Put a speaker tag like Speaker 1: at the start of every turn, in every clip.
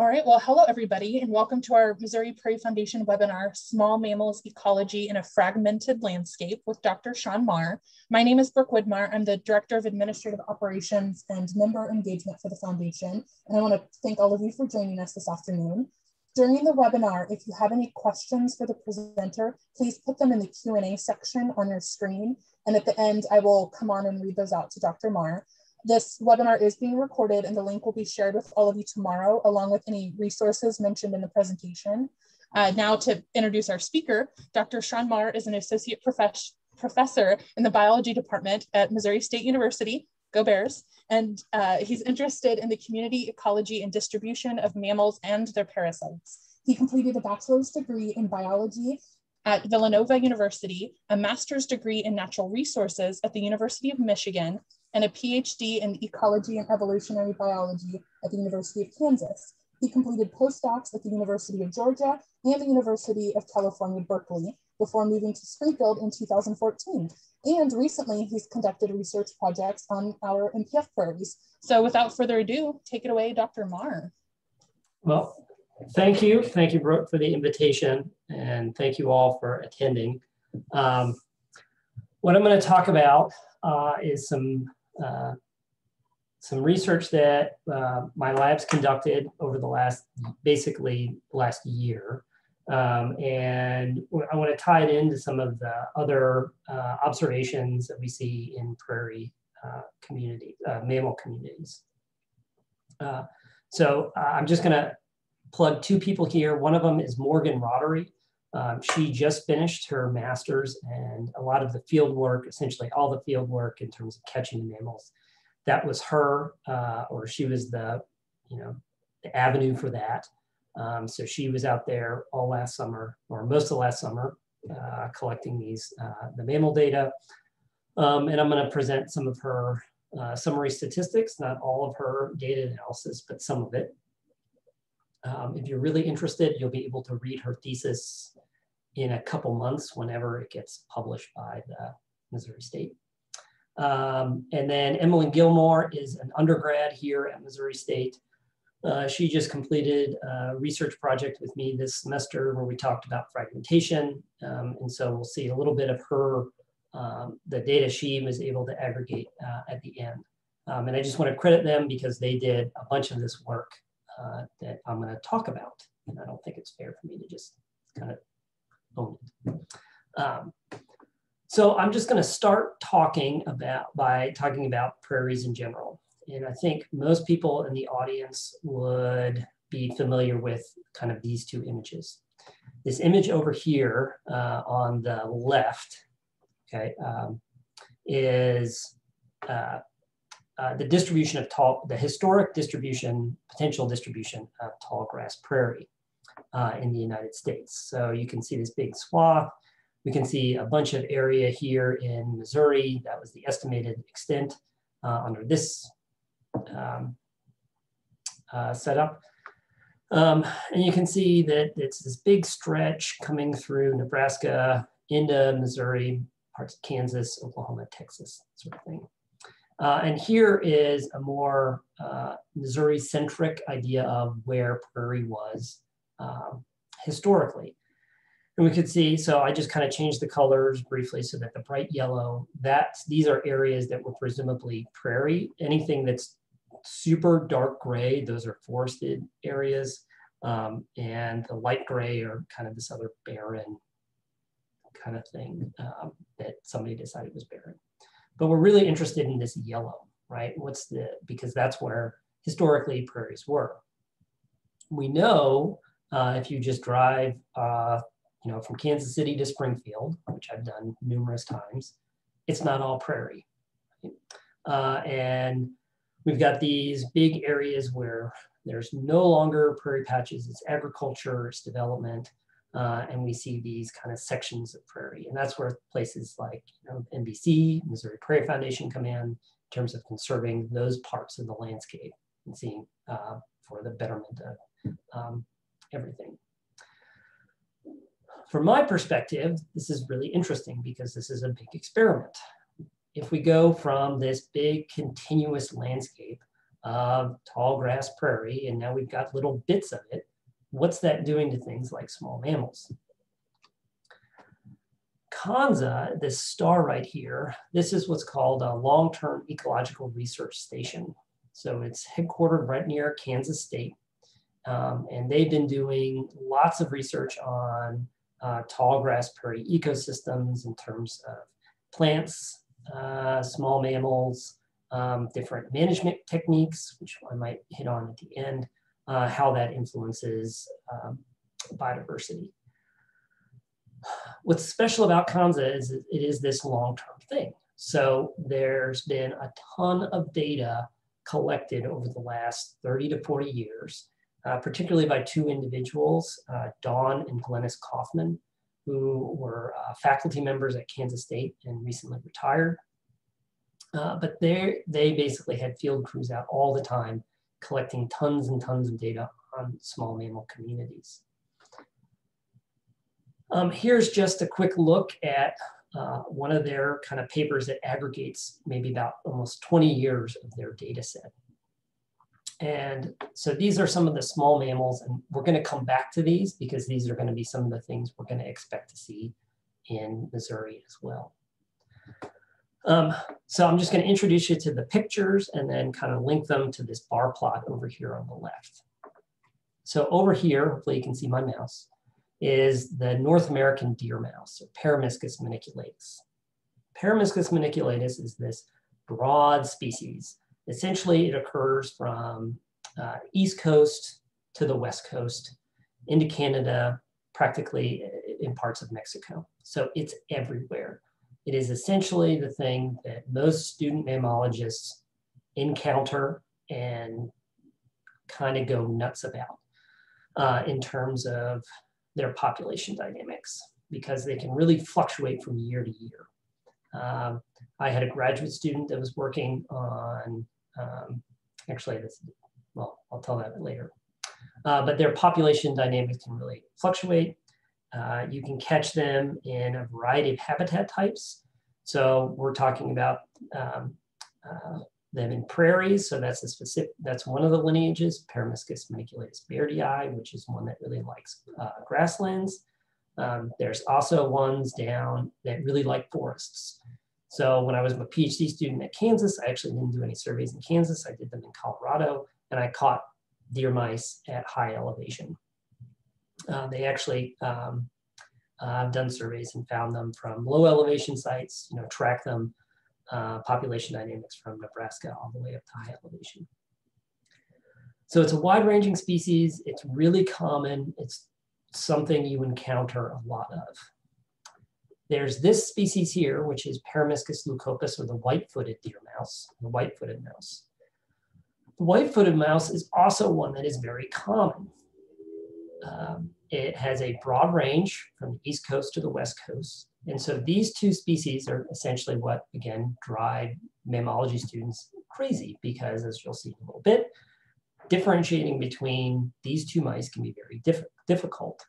Speaker 1: All right, well, hello everybody, and welcome to our Missouri Prairie Foundation webinar, Small Mammals, Ecology in a Fragmented Landscape with Dr. Sean Maher. My name is Brooke Widmar. I'm the Director of Administrative Operations and Member Engagement for the Foundation, and I want to thank all of you for joining us this afternoon. During the webinar, if you have any questions for the presenter, please put them in the Q&A section on your screen, and at the end, I will come on and read those out to Dr. Maher. This webinar is being recorded and the link will be shared with all of you tomorrow, along with any resources mentioned in the presentation. Now to introduce our speaker, Dr. Sean Maher is an associate professor in the biology department at Missouri State University, go Bears, and he's interested in the community, ecology, and distribution of mammals and their parasites. He completed a bachelor's degree in biology at Villanova University, a master's degree in natural resources at the University of Michigan, and a PhD in Ecology and Evolutionary Biology at the University of Kansas. He completed postdocs at the University of Georgia and the University of California, Berkeley, before moving to Springfield in 2014. And recently, he's conducted research projects on our MPF prairies. So without further ado, take it away, Dr. Maher.
Speaker 2: Well, thank you. Thank you, Brooke, for the invitation, and thank you all for attending. What I'm going to talk about is some research that my labs conducted over the basically last year. And I want to tie it into some of the other observations that we see in prairie mammal communities. So I'm just going to plug two people here. One of them is Morgan Roddery. She just finished her master's, and a lot of the field work, essentially all the field work in terms of catching mammals, that was her, or she was the avenue for that. So she was out there all last summer, or most of last summer, collecting the mammal data. And I'm going to present some of her summary statistics, not all of her data analysis, but some of it. If you're really interested, you'll be able to read her thesis in a couple months whenever it gets published by the Missouri State. And then Emily Gilmore is an undergrad here at Missouri State. She just completed a research project with me this semester where we talked about fragmentation. And so we'll see a little bit of her, the data she was able to aggregate at the end. And I just want to credit them because they did a bunch of this work that I'm going to talk about. And I don't think it's fair for me to just kind of own it. So I'm just going to start by talking about prairies in general. And I think most people in the audience would be familiar with kind of these two images. This image over here on the left, okay, is the distribution of the historic distribution, potential distribution of tall grass prairie in the United States. So you can see this big swath. We can see a bunch of area here in Missouri. That was the estimated extent under this setup. And you can see that it's this big stretch coming through Nebraska into Missouri, parts of Kansas, Oklahoma, Texas, sort of thing. And here is a more Missouri-centric idea of where prairie was historically. And we could see, so I just kind of changed the colors briefly so that the bright yellow, these are areas that were presumably prairie. Anything that's super dark gray, those are forested areas. And the light gray are kind of this other barren kind of thing that somebody decided was barren. But we're really interested in this yellow, right? Because that's where historically prairies were. We know if you just drive from Kansas City to Springfield, which I've done numerous times, it's not all prairie. Right? And we've got these big areas where there's no longer prairie patches, it's agriculture, it's development, and we see these kind of sections of prairie. And that's where places like NBC, Missouri Prairie Foundation come in terms of conserving those parts of the landscape and seeing for the betterment of everything. From my perspective, this is really interesting because this is a big experiment. If we go from this big continuous landscape of tall grass prairie, and now we've got little bits of it. What's that doing to things like small mammals? Kanza, this star right here, this is what's called a long-term ecological research station. So it's headquartered right near Kansas State. And they've been doing lots of research on tall grass prairie ecosystems in terms of plants, small mammals, different management techniques, which I might hit on at the end, how that influences biodiversity. What's special about Kanza is it is this long-term thing. So there's been a ton of data collected over the last 30 to 40 years, particularly by two individuals, Dawn and Glennis Kaufman, who were faculty members at Kansas State and recently retired. But they basically had field crews out all the time collecting tons and tons of data on small mammal communities. Here's just a quick look at one of their kind of papers that aggregates maybe about almost 20 years of their data set. And so these are some of the small mammals, and we're going to come back to these because these are going to be some of the things we're going to expect to see in Missouri as well. So I'm just going to introduce you to the pictures and then kind of link them to this bar plot over here on the left. So over here, hopefully you can see my mouse, is the North American deer mouse, or Peromyscus maniculatus. Peromyscus maniculatus is this broad species. Essentially, it occurs from East Coast to the West Coast, into Canada, practically in parts of Mexico. So it's everywhere. It is essentially the thing that most student mammalogists encounter and kind of go nuts about in terms of their population dynamics, because they can really fluctuate from year to year. I had a graduate student that was working on, actually, well, I'll tell that later. But their population dynamics can really fluctuate. You can catch them in a variety of habitat types. So we're talking about them in prairies. So that's a specific, that's one of the lineages, Peromyscus maniculatus bairdii, which is one that really likes grasslands. There's also ones down that really like forests. So when I was a PhD student at Kansas, I actually didn't do any surveys in Kansas. I did them in Colorado, and I caught deer mice at high elevation. They actually I've done surveys and found them from low elevation sites, track them, population dynamics from Nebraska all the way up to high elevation. So it's a wide ranging species. It's really common. It's something you encounter a lot of. There's this species here, which is Peromyscus leucopus, or the white-footed deer mouse, the white-footed mouse. The white-footed mouse is also one that is very common. It has a broad range from the East Coast to the West Coast. And so these two species are essentially what, again, drive mammalogy students crazy, because as you'll see in a little bit, differentiating between these two mice can be very difficult.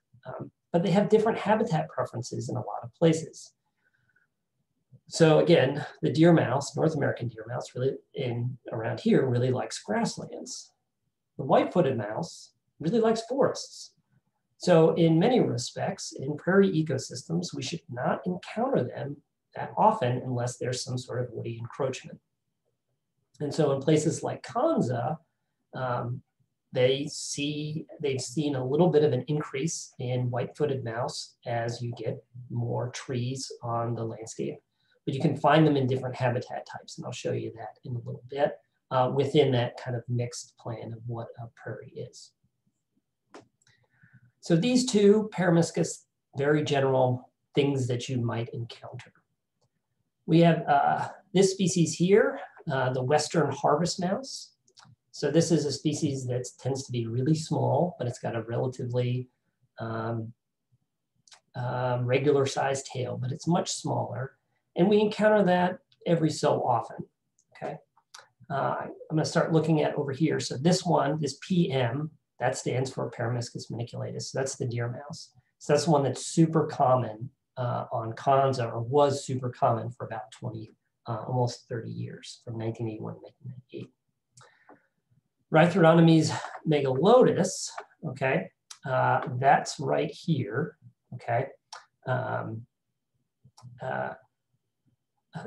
Speaker 2: But they have different habitat preferences in a lot of places. So again, the deer mouse, North American deer mouse, really around here really likes grasslands. The white-footed mouse really likes forests. So in many respects, in prairie ecosystems, we should not encounter them that often unless there's some sort of woody encroachment. And so in places like Kanza, they've seen a little bit of an increase in white-footed mouse as you get more trees on the landscape. But you can find them in different habitat types, and I'll show you that in a little bit within that kind of mixed plan of what a prairie is. So these two, Peromyscus, very general things that you might encounter. We have this species here, the Western harvest mouse. So this is a species that tends to be really small, but it's got a relatively regular sized tail, but it's much smaller. And we encounter that every so often, okay? I'm gonna start looking at over here. So this one, this PM, that stands for Peromyscus maniculatus. So that's the deer mouse. So that's one that's super common on Kanza, or was super common for about 20, almost 30 years, from 1981 to 1998. Rhythrodinomys megalotus, okay, that's right here, okay.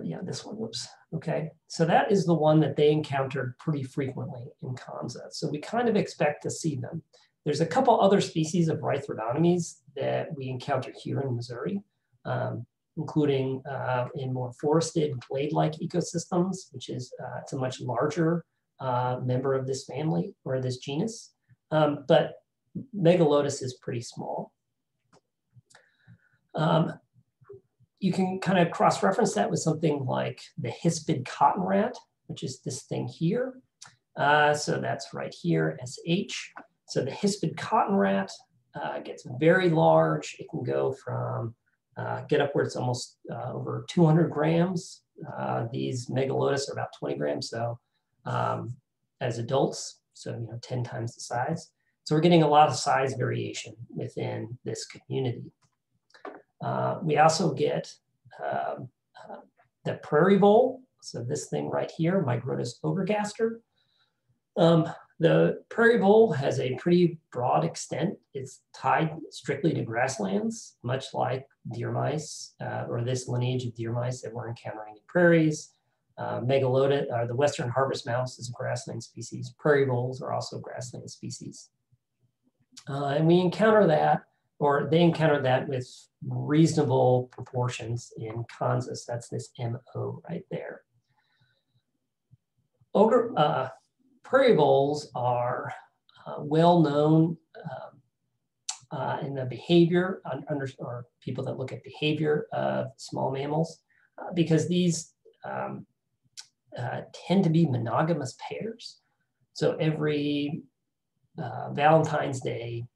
Speaker 2: Yeah, this one, whoops, okay. So that is the one that they encountered pretty frequently in Kanza. So we kind of expect to see them. There's a couple other species of Rhythrodinomys that we encounter here in Missouri, including in more forested glade-like ecosystems, which is it's a much larger member of this family or this genus. But megalotus is pretty small. You can kind of cross-reference that with something like the Hispid Cotton Rat, which is this thing here. So that's right here, SH. So the Hispid Cotton Rat gets very large. It can go from, get upwards almost over 200 grams. These megalotus are about 20 grams, so as adults, so 10 times the size. So we're getting a lot of size variation within this community. We also get the prairie vole, so this thing right here, Migrotus obergaster. The prairie vole has a pretty broad extent. It's tied strictly to grasslands, much like deer mice, or this lineage of deer mice that we're encountering in prairies. Megalotus, the western harvest mouse, is a grassland species. Prairie voles are also grassland species. And we encounter that, or they encounter that with reasonable proportions in Kansas. That's this MO right there. Ogre, prairie voles are well known in the behavior, or people that look at behavior of small mammals, because these tend to be monogamous pairs. So every Valentine's Day,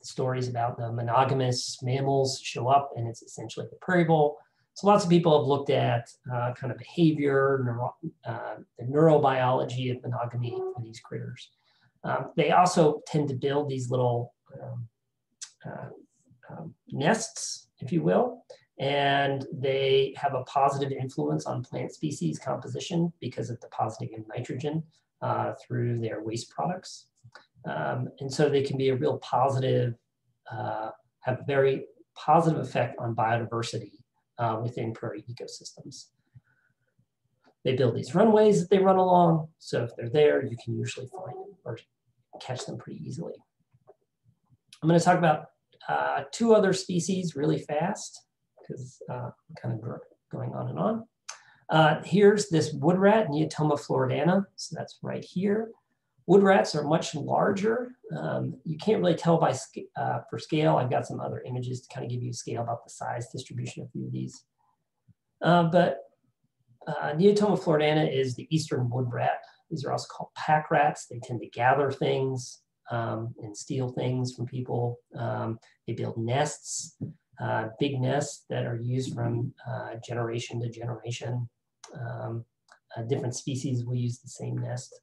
Speaker 2: stories about the monogamous mammals show up, and it's essentially the prairie vole. So lots of people have looked at kind of behavior, the neurobiology of monogamy for these critters. They also tend to build these little nests, if you will, and they have a positive influence on plant species composition because of depositing of nitrogen through their waste products. And so they can be a real positive, have a very positive effect on biodiversity within prairie ecosystems. They build these runways that they run along. So if they're there, you can usually find them or catch them pretty easily. I'm going to talk about two other species really fast because I'm kind of going on and on. Here's this wood rat, Neotoma floridana. So that's right here. Wood rats are much larger. You can't really tell by for scale. I've got some other images to kind of give you a scale about the size distribution of a few of these. But Neotoma floridana is the eastern wood rat. These are also called pack rats. They tend to gather things and steal things from people. They build nests, big nests that are used from generation to generation. Different species will use the same nest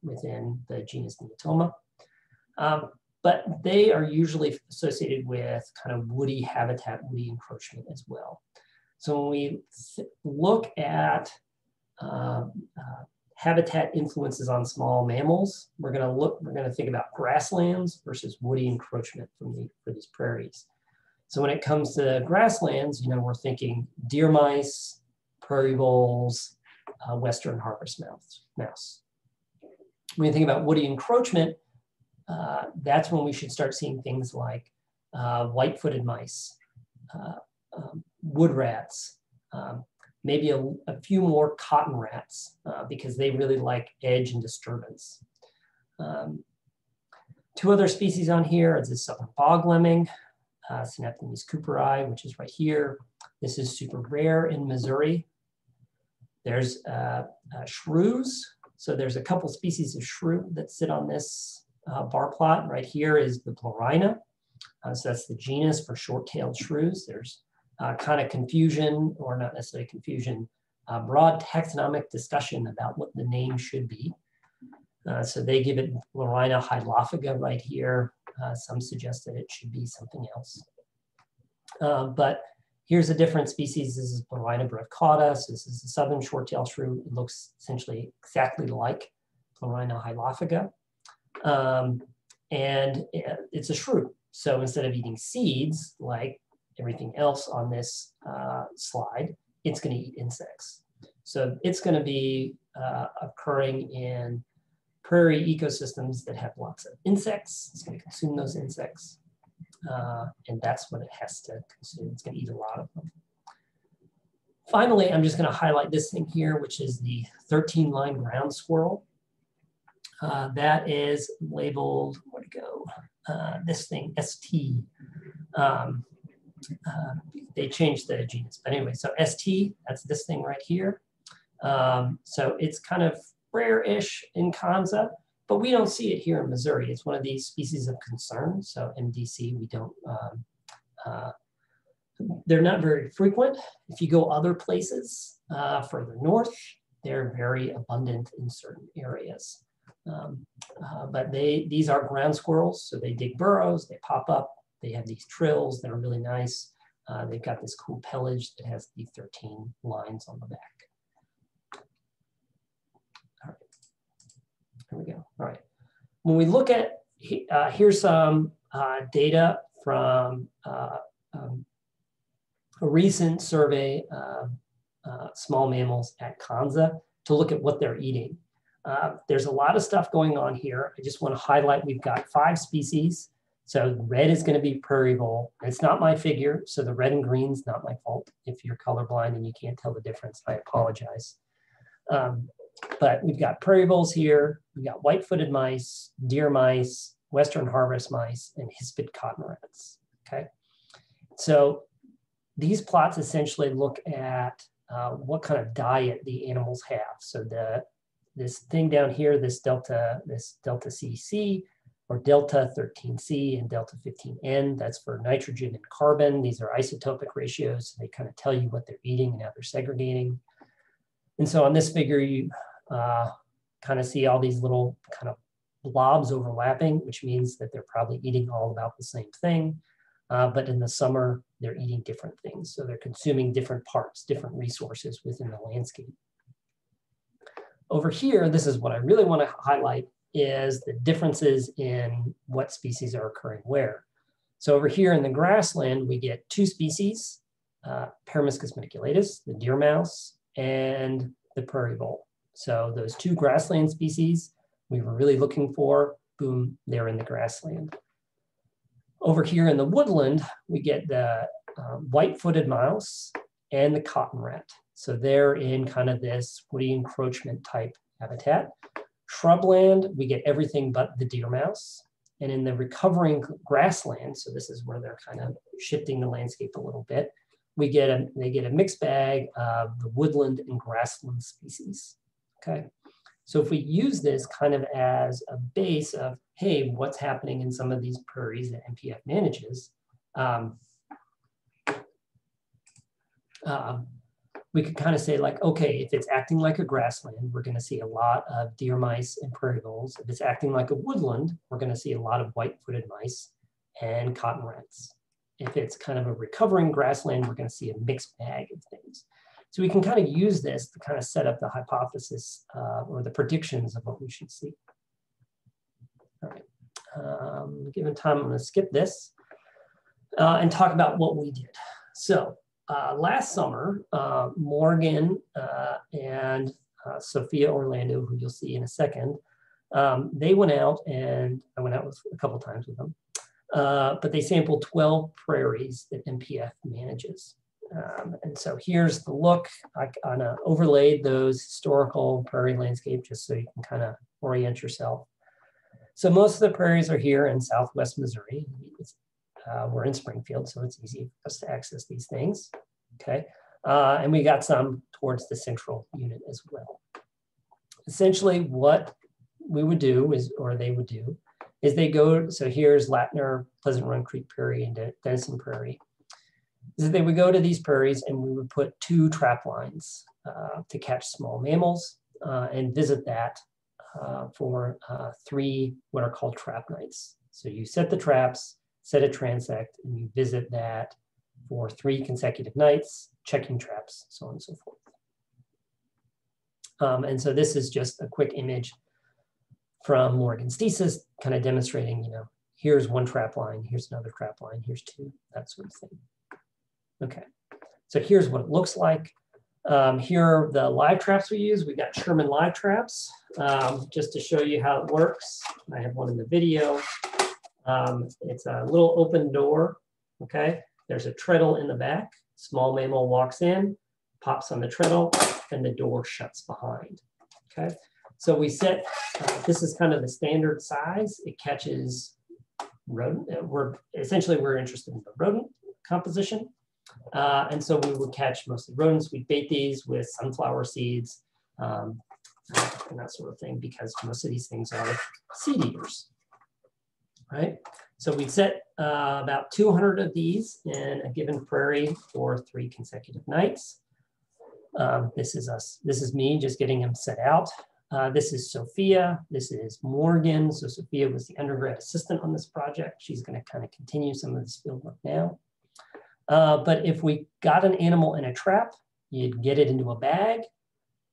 Speaker 2: within the genus Neotoma. But they are usually associated with kind of woody habitat, woody encroachment as well. So when we look at habitat influences on small mammals, we're going to think about grasslands versus woody encroachment for these prairies. So when it comes to grasslands, we're thinking deer mice, prairie voles, western harvest mouse. When you think about woody encroachment, that's when we should start seeing things like white-footed mice, wood rats, maybe a few more cotton rats because they really like edge and disturbance. Two other species on here are the southern bog lemming, Synaptomys cooperi, which is right here. This is super rare in Missouri. There's shrews. So there's a couple species of shrew that sit on this bar plot. Right here is the Blorina. So that's the genus for short-tailed shrews. There's kind of confusion, or not necessarily confusion, broad taxonomic discussion about what the name should be. So they give it Blorina hydlophaga right here. Some suggest that it should be something else. But here's a different species. This is Blorina brevicauda. So this is the southern short-tailed shrew. It looks essentially exactly like Chlorinohypophaga. And it's a shrew. So instead of eating seeds like everything else on this slide, it's going to eat insects. So it's going to be occurring in prairie ecosystems that have lots of insects. It's going to consume those insects. And that's what it has to consume. It's going to eat a lot of them. Finally, I'm just going to highlight this thing here, which is the 13-line ground squirrel. That is labeled, where'd it go? This thing, ST. They changed the genus, but anyway, so ST, that's this thing right here. So it's kind of rare-ish in Kanza, but we don't see it here in Missouri. It's one of these species of concern. So MDC, we don't, they're not very frequent. If you go other places further north, they're very abundant in certain areas. But these are ground squirrels, so they dig burrows, they pop up, they have these trills that are really nice. They've got this cool pelage that has the 13 lines on the back. All right, here we go. All right, when we look at, here's some data from a recent survey of small mammals at Kanza to look at what they're eating. There's a lot of stuff going on here. I just want to highlight, we've got 5 species. So red is going to be prairie vole. It's not my figure, so the red and green is not my fault. If you're colorblind and you can't tell the difference, I apologize. But we've got prairie voles here. We've got white-footed mice, deer mice, western harvest mice, and Hispid cotton rats, okay? So these plots essentially look at what kind of diet the animals have. So this thing down here, this delta CC, or delta 13C and delta 15N, that's for nitrogen and carbon. These are isotopic ratios. So they kind of tell you what they're eating and how they're segregating. And so on this figure, you kind of see all these little kind of blobs overlapping, which means that they're probably eating all about the same thing. But in the summer, they're eating different things. So they're consuming different parts, different resources within the landscape. Over here, this is what I really want to highlight, is the differences in what species are occurring where. So over here in the grassland, we get 2 species, Peromyscus maniculatus, the deer mouse, and the prairie vole. So those 2 grassland species we were really looking for, boom, they're in the grassland. Over here in the woodland, we get the white-footed mouse and the cotton rat. So they're in kind of this woody encroachment type habitat. Shrubland, we get everything but the deer mouse. And in the recovering grassland, so this is where they're kind of shifting the landscape a little bit, they get a mixed bag of the woodland and grassland species, okay? So if we use this kind of as a base of, hey, what's happening in some of these prairies that MPF manages, we could kind of say like, okay, if it's acting like a grassland, we're going to see a lot of deer mice and prairie voles. If it's acting like a woodland, we're going to see a lot of white-footed mice and cotton rats. If it's kind of a recovering grassland, we're going to see a mixed bag of things. So we can kind of use this to kind of set up the hypothesis or the predictions of what we should see. All right, given time, I'm going to skip this and talk about what we did. So last summer, Morgan and Sophia Orlando, who you'll see in a second, they went out, and I went out a couple times with them, but they sampled 12 prairies that MPF manages. And so here's the look. I kind of overlaid those historical prairie landscape just so you can kind of orient yourself. So most of the prairies are here in Southwest Missouri. We're in Springfield, so it's easy for us to access these things, okay? And we got some towards the central unit as well. Essentially what we would do is, or they would do, is they go, so here's Latner, Pleasant Run Creek Prairie, and Denison Prairie. Is that they would go to these prairies and we would put 2 trap lines to catch small mammals and visit that for 3 what are called trap nights. So you set the traps, set a transect, and you visit that for 3 consecutive nights, checking traps, so on and so forth. And so this is just a quick image from Morgan's thesis, kind of demonstrating, here's one trap line, here's another trap line, here's two, that sort of thing. Okay, so here's what it looks like. Here are the live traps we use. We've got Sherman live traps, just to show you how it works. I have one in the video. It's a little open door, okay? There's a treadle in the back. Small mammal walks in, pops on the treadle, and the door shuts behind, okay? So we set, this is kind of the standard size. It catches rodent. We're interested in the rodent composition. And so we would catch mostly rodents. We bait these with sunflower seeds and that sort of thing, because most of these things are seed eaters, right? So we'd set about 200 of these in a given prairie for 3 consecutive nights. This is me just getting them set out. This is Sophia, this is Morgan. So Sophia was the undergrad assistant on this project. She's gonna kind of continue some of this field work now. But if we got an animal in a trap, you'd get it into a bag,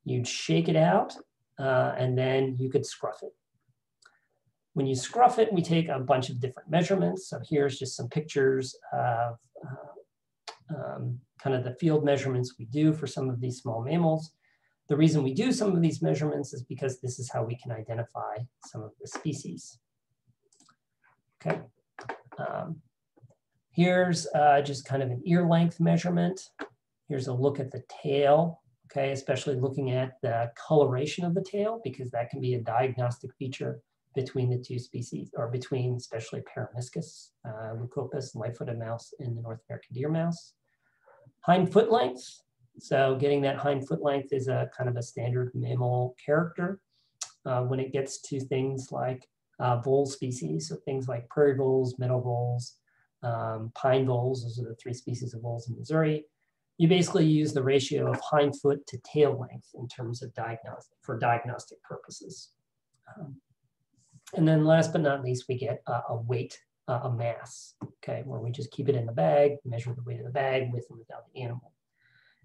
Speaker 2: you'd shake it out, and then you could scruff it. When you scruff it, we take a bunch of different measurements. So here's just some pictures of kind of the field measurements we do for some of these small mammals. The reason we do some of these measurements is because this is how we can identify some of the species. Okay. Here's just kind of an ear length measurement. Here's a look at the tail, okay, especially looking at the coloration of the tail, because that can be a diagnostic feature between the two species, or between especially Peromyscus, Leucopus, white-footed mouse, and the North American deer mouse. Hind foot length. So getting that hind foot length is a kind of a standard mammal character. When it gets to things like vole species, so things like prairie voles, meadow voles, pine voles, those are the 3 species of voles in Missouri. You basically use the ratio of hind foot to tail length in terms of diagnostic purposes. And then last but not least, we get a weight, a mass, okay, where we just keep it in the bag, measure the weight of the bag with and without the animal.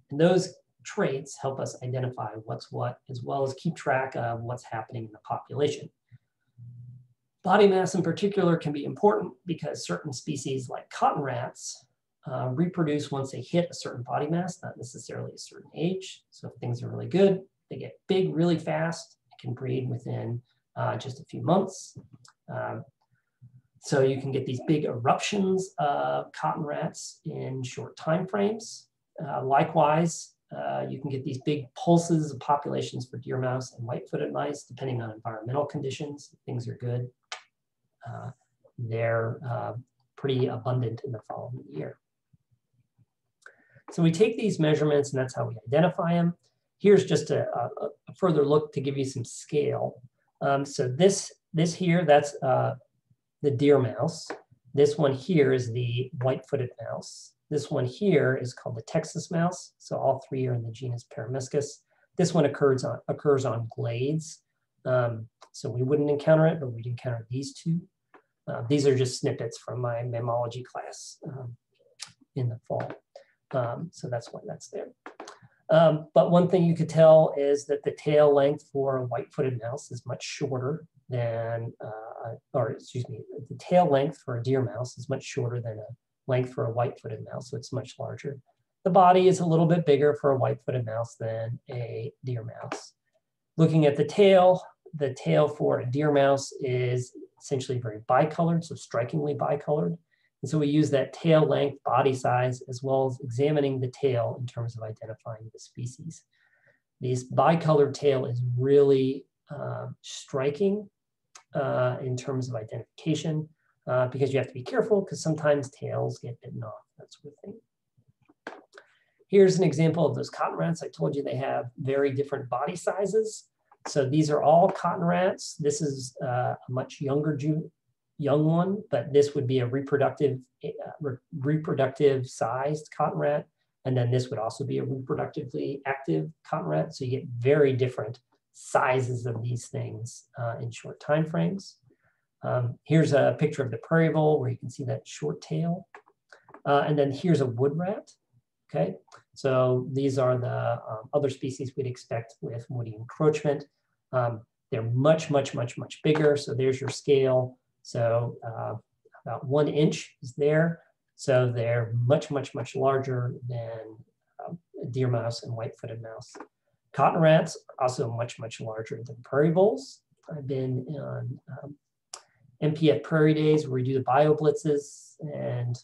Speaker 2: And those traits help us identify what's what, as well as keep track of what's happening in the population. Body mass in particular can be important because certain species like cotton rats reproduce once they hit a certain body mass, not necessarily a certain age. So if things are really good, they get big really fast, it can breed within just a few months. So you can get these big eruptions of cotton rats in short time frames. Likewise, you can get these big pulses of populations for deer mouse and white-footed mice, depending on environmental conditions. If things are good, they're pretty abundant in the following year. So we take these measurements, and that's how we identify them. Here's just a further look to give you some scale. So this here, that's the deer mouse. This one here is the white-footed mouse. This one here is called the Texas mouse. So all 3 are in the genus Peromyscus. This one occurs on glades. So we wouldn't encounter it, but we'd encounter these 2. These are just snippets from my mammalogy class in the fall. So that's why that's there. But one thing you could tell is that the tail length for a white-footed mouse is much shorter than, the tail length for a deer mouse is much shorter than a length for a white-footed mouse, so it's much larger. The body is a little bit bigger for a white-footed mouse than a deer mouse. Looking at the tail for a deer mouse is essentially very bicolored, so strikingly bicolored. And so we use that tail length, body size, as well as examining the tail in terms of identifying the species. This bicolored tail is really striking in terms of identification, because you have to be careful because sometimes tails get bitten off, that sort of thing. Here's an example of those cotton rats. I told you they have very different body sizes. So these are all cotton rats. This is a much younger young one, but this would be a reproductive sized cotton rat. And then this would also be a reproductively active cotton rat. So you get very different sizes of these things in short time frames. Here's a picture of the prairie vole where you can see that short tail. And then here's a wood rat. Okay, so these are the other species we'd expect with woody encroachment. They're much, much, much, much bigger. So there's your scale. So about 1 inch is there. So they're much, much, much larger than deer mouse and white-footed mouse. Cotton rats are also much, much larger than prairie voles. I've been on MPF Prairie days where we do the bio blitzes, and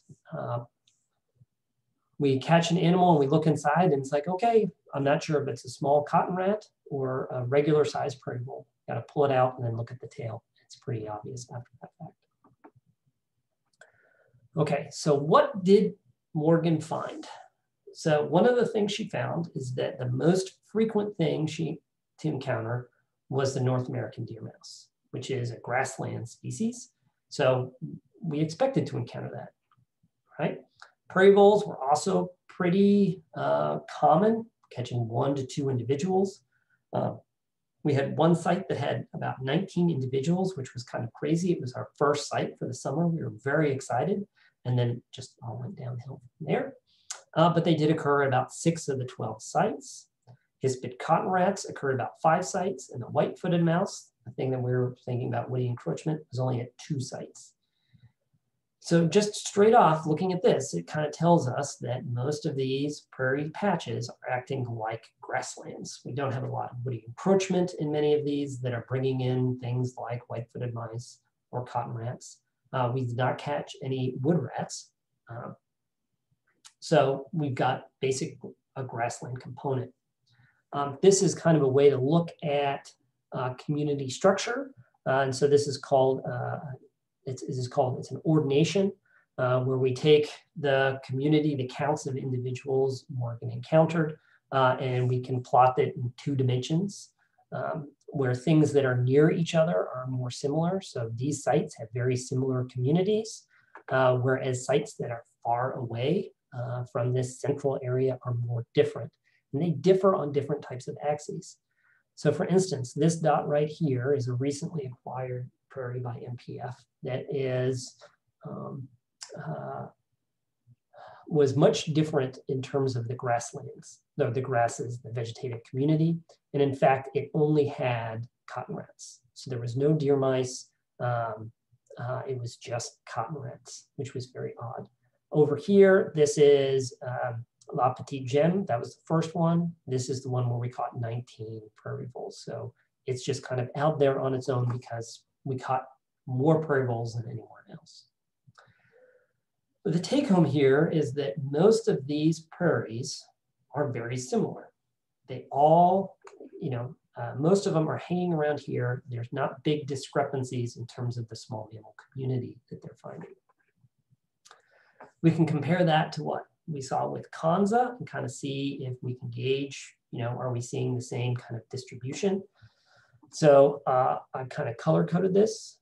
Speaker 2: we catch an animal and we look inside and it's like, okay, I'm not sure if it's a small cotton rat or a regular sized prairie vole. Got to pull it out and then look at the tail. It's pretty obvious after that fact. Okay, so what did Morgan find? So one of the things she found is that the most frequent thing to encounter was the North American deer mouse, which is a grassland species. So we expected to encounter that, right? Prairie voles were also pretty common, catching 1 to 2 individuals. We had one site that had about 19 individuals, which was kind of crazy. It was our first site for the summer. We were very excited, and then just all went downhill from there. But they did occur at about 6 of the 12 sites. Hispid cotton rats occurred at about 5 sites, and the white-footed mouse, the thing that we were thinking about woody encroachment, was only at 2 sites. So just straight off looking at this, it kind of tells us that most of these prairie patches are acting like grasslands. We don't have a lot of woody encroachment in many of these that are bringing in things like white-footed mice or cotton rats. We did not catch any wood rats. So we've got a grassland component. This is kind of a way to look at community structure. And so this is called, it's an ordination where we take the community, the counts of individuals Morgan encountered, and we can plot it in 2 dimensions where things that are near each other are more similar. So these sites have very similar communities, whereas sites that are far away from this central area are more different. And they differ on different types of axes. So for instance, this dot right here is a recently acquired prairie by MPF that was much different in terms of the grasslands, the grasses, the vegetative community. And in fact, it only had cotton rats. So there was no deer mice. It was just cotton rats, which was very odd. Over here, this is La Petite Gemme. That was the first one. This is the one where we caught 19 prairie voles. So it's just kind of out there on its own because we caught more prairie voles than anyone else. But the take home here is that most of these prairies are very similar. They all, most of them are hanging around here. There's not big discrepancies in terms of the small mammal community that they're finding. We can compare that to what we saw with Kanza and kind of see if we can gauge, are we seeing the same kind of distribution? So I've kind of color coded this.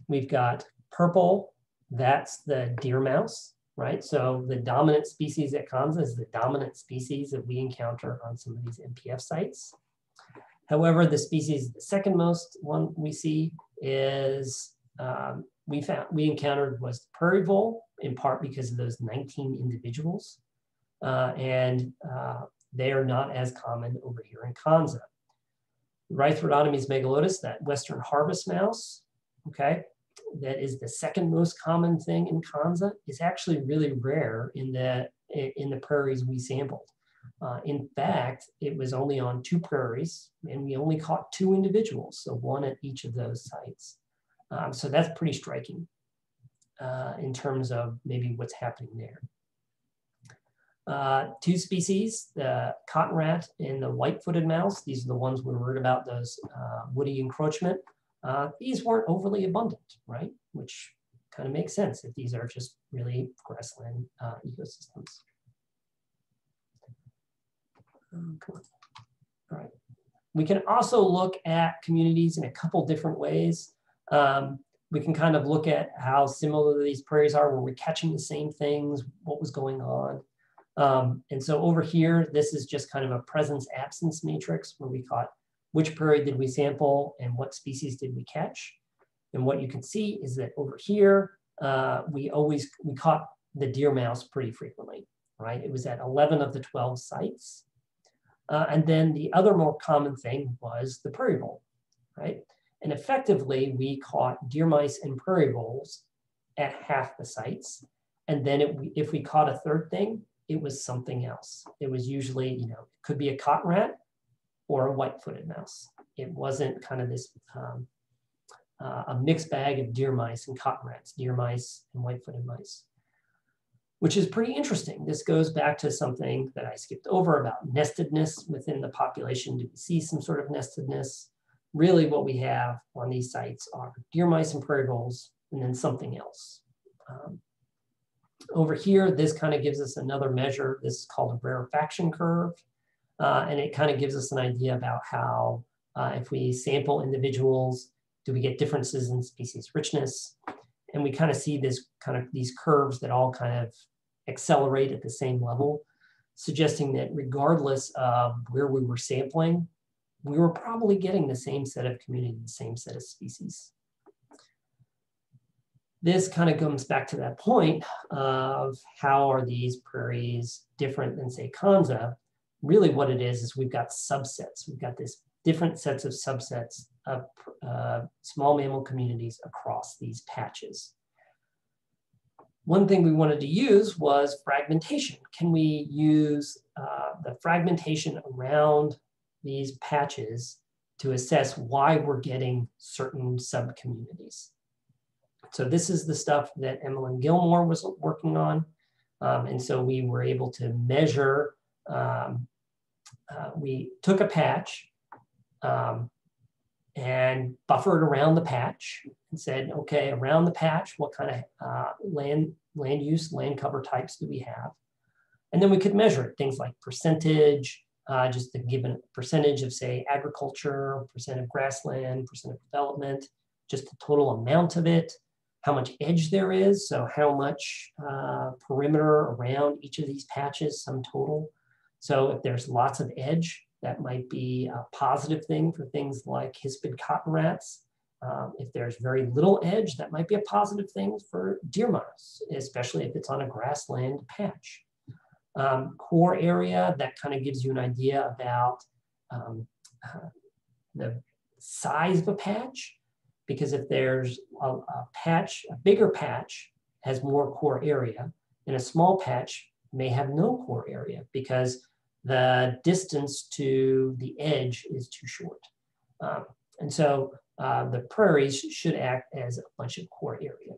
Speaker 2: We've got purple, that's the deer mouse, right? So the dominant species at Kanza is the dominant species that we encounter on some of these MPF sites. However, the species, the second most one we see is we encountered was the prairie vole, in part because of those 19 individuals. And they are not as common over here in Kanza. Rhythrodotomys megalotus, that western harvest mouse, okay, that is the second most common thing in Kanza, is actually really rare in the prairies we sampled. In fact, it was only on 2 prairies, and we only caught 2 individuals, so 1 at each of those sites. So that's pretty striking in terms of maybe what's happening there. 2 species, the cotton rat and the white-footed mouse, these are the ones we were worried about, those woody encroachment. These weren't overly abundant, right? Which kind of makes sense if these are just really grassland ecosystems. Come on. All right. We can also look at communities in a couple different ways. We can kind of look at how similar these prairies are. Were we catching the same things? What was going on? And so over here, this is just kind of a presence-absence matrix where we caught which prairie did we sample and what species did we catch. And what you can see is that over here, we caught the deer mouse pretty frequently, right? It was at 11 of the 12 sites. And then the other more common thing was the prairie vole. right? And effectively, we caught deer mice and prairie voles at half the sites. And then if we caught a third thing, it was something else. It was usually, it could be a cotton rat or a white-footed mouse. It wasn't kind of this a mixed bag of deer mice and cotton rats, deer mice and white-footed mice, which is pretty interesting. This goes back to something that I skipped over about nestedness within the population. Do we see some sort of nestedness? Really what we have on these sites are deer mice and prairie voles, and then something else. Over here, this kind of gives us another measure. This is called a rarefaction curve. And it kind of gives us an idea about how if we sample individuals, do we get differences in species richness? And we kind of see these curves that all kind of accelerate at the same level, suggesting that regardless of where we were sampling, we were probably getting the same set of community, the same set of species. This kind of comes back to that point of how are these prairies different than, say, Kanza. Really what it is we've got subsets. We've got this different sets of subsets of small mammal communities across these patches. One thing we wanted to use was fragmentation. Can we use the fragmentation around these patches to assess why we're getting certain subcommunities? So this is the stuff that Emmeline Gilmore was working on. And so we were able to measure, we took a patch and buffered around the patch and said, okay, around the patch, what kind of land use, land cover types do we have? And then we could measure it, things like percentage, just to give a percentage of, say, agriculture, percent of grassland, percent of development, just the total amount of it, how much edge there is, so how much perimeter around each of these patches, sum total. So if there's lots of edge, that might be a positive thing for things like Hispid Cotton Rats. If there's very little edge, that might be a positive thing for deer mice, especially if it's on a grassland patch. Core area, that kind of gives you an idea about the size of a patch, because if there's a patch, a bigger patch has more core area, and a small patch may have no core area because the distance to the edge is too short. And so the prairies should act as a bunch of core area.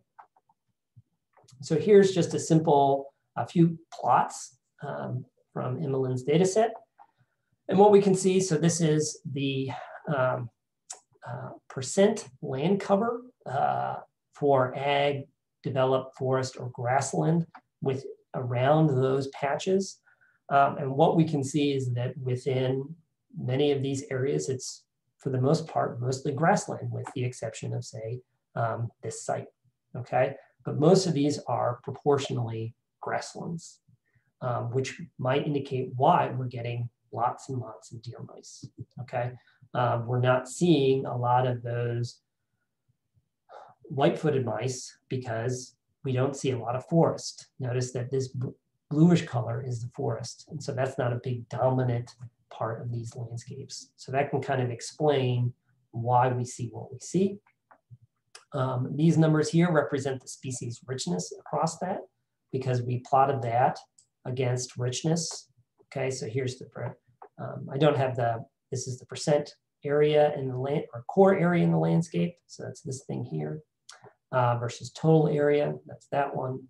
Speaker 2: So here's just a few plots from Emmeline's data set. And what we can see, so this is the percent land cover for ag, developed forest, or grassland with around those patches. And what we can see is that within many of these areas, it's for the most part, mostly grassland, with the exception of, say, this site, okay? But most of these are proportionally grasslands, which might indicate why we're getting lots and lots of deer mice, okay? We're not seeing a lot of those white-footed mice because we don't see a lot of forest. Notice that this bluish color is the forest. And so that's not a big dominant part of these landscapes. So that can kind of explain why we see what we see. These numbers here represent the species richness across that, because we plotted that against richness. Okay, so here's the, I don't have this is the percent area in the land, or core area in the landscape. So that's this thing here versus total area, that's that one.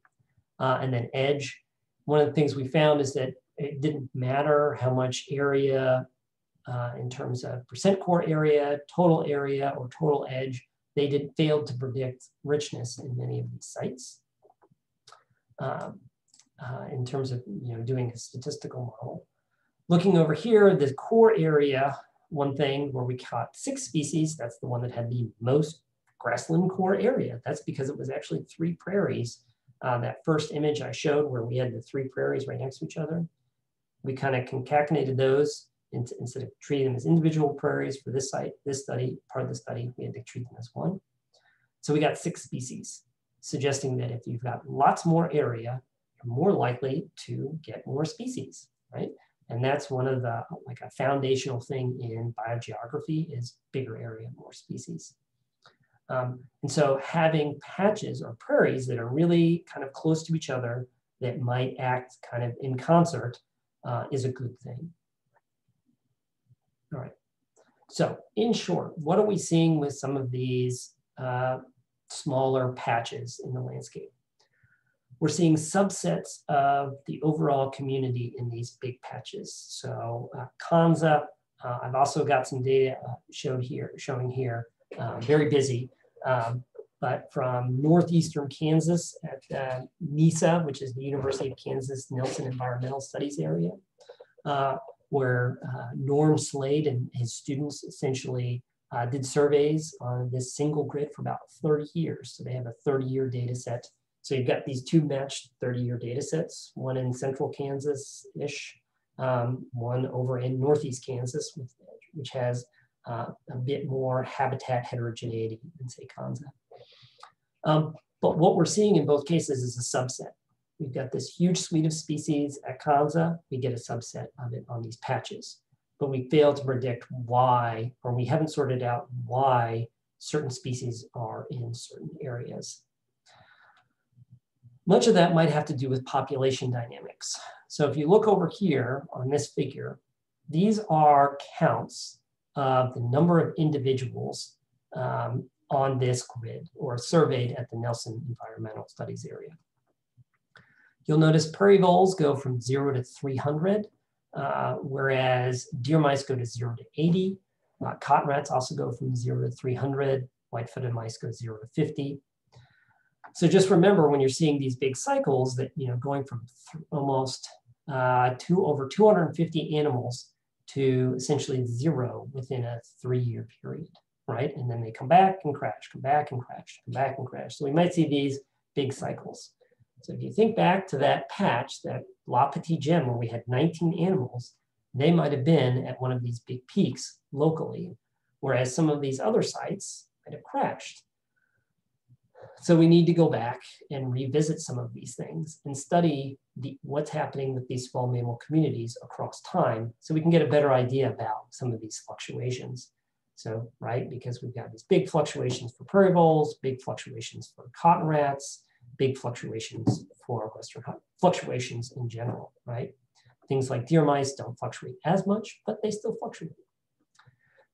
Speaker 2: And then edge. One of the things we found is that it didn't matter how much area in terms of percent core area, or total edge, they failed to predict richness in many of these sites. In terms of doing a statistical model. Looking over here, the core area, one thing where we caught 6 species, that's the one that had the most grassland core area. That's because it was actually 3 prairies. That first image I showed where we had the 3 prairies right next to each other, we kind of concatenated those instead of treating them as individual prairies for this site, this study, part of the study, we had to treat them as one. So we got 6 species, suggesting that if you've got lots more area, you're more likely to get more species, right? And that's one of the, like a foundational thing in biogeography is bigger area, more species. And so having patches or prairies that are really kind of close to each other that might act kind of in concert is a good thing. All right. So in short, what are we seeing with some of these smaller patches in the landscape? We're seeing subsets of the overall community in these big patches. So Kanza, I've also got some data showing here, very busy, but from northeastern Kansas at NISA, which is the University of Kansas Nelson Environmental Studies area, where Norm Slade and his students essentially did surveys on this single grid for about 30 years. So they have a 30-year data set. So you've got these two matched 30-year data sets, one in central Kansas-ish, one over in northeast Kansas, which has a bit more habitat heterogeneity than, say, Kanza. But what we're seeing in both cases is a subset. We've got this huge suite of species at Kanza. We get a subset of it on these patches. But we fail to predict why, or we haven't sorted out why certain species are in certain areas. Much of that might have to do with population dynamics. So if you look over here on this figure, these are counts of the number of individuals on this grid or surveyed at the Nelson Environmental Studies area. You'll notice prairie voles go from 0 to 300, whereas deer mice go to 0 to 80. Cotton rats also go from 0 to 300. White-footed mice go 0 to 50. So just remember when you're seeing these big cycles that, you know, going from almost over 250 animals to essentially 0 within a 3-year period, right? And then they come back and crash, come back and crash, come back and crash. So we might see these big cycles. So if you think back to that patch, that La Petite Gem, where we had 19 animals, they might have been at one of these big peaks locally, whereas some of these other sites might have crashed. So we need to go back and revisit some of these things and study what's happening with these small mammal communities across time so we can get a better idea about some of these fluctuations. So, right, because we've got these big fluctuations for prairie voles, big fluctuations for cotton rats, big fluctuations for western fluctuations in general, right? Things like deer mice don't fluctuate as much, but they still fluctuate.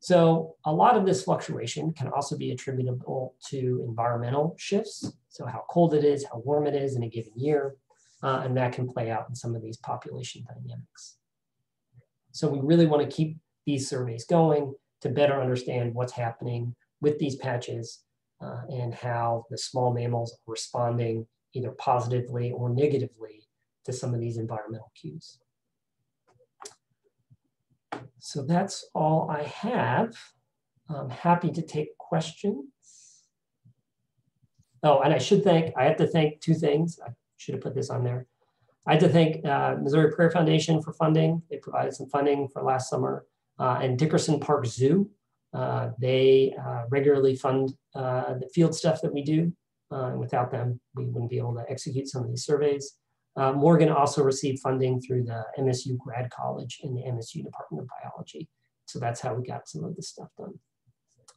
Speaker 2: So a lot of this fluctuation can also be attributable to environmental shifts. So how cold it is, how warm it is in a given year, and that can play out in some of these population dynamics. So we really want to keep these surveys going to better understand what's happening with these patches and how the small mammals are responding either positively or negatively to some of these environmental cues. So that's all I have. I'm happy to take questions. Oh, and I have to thank two things. I should have put this on there. I have to thank Missouri Prairie Foundation for funding. They provided some funding for last summer. And Dickerson Park Zoo. They regularly fund the field stuff that we do. And without them, we wouldn't be able to execute some of these surveys. Morgan also received funding through the MSU Grad College in the MSU Department of Biology. So that's how we got some of this stuff done.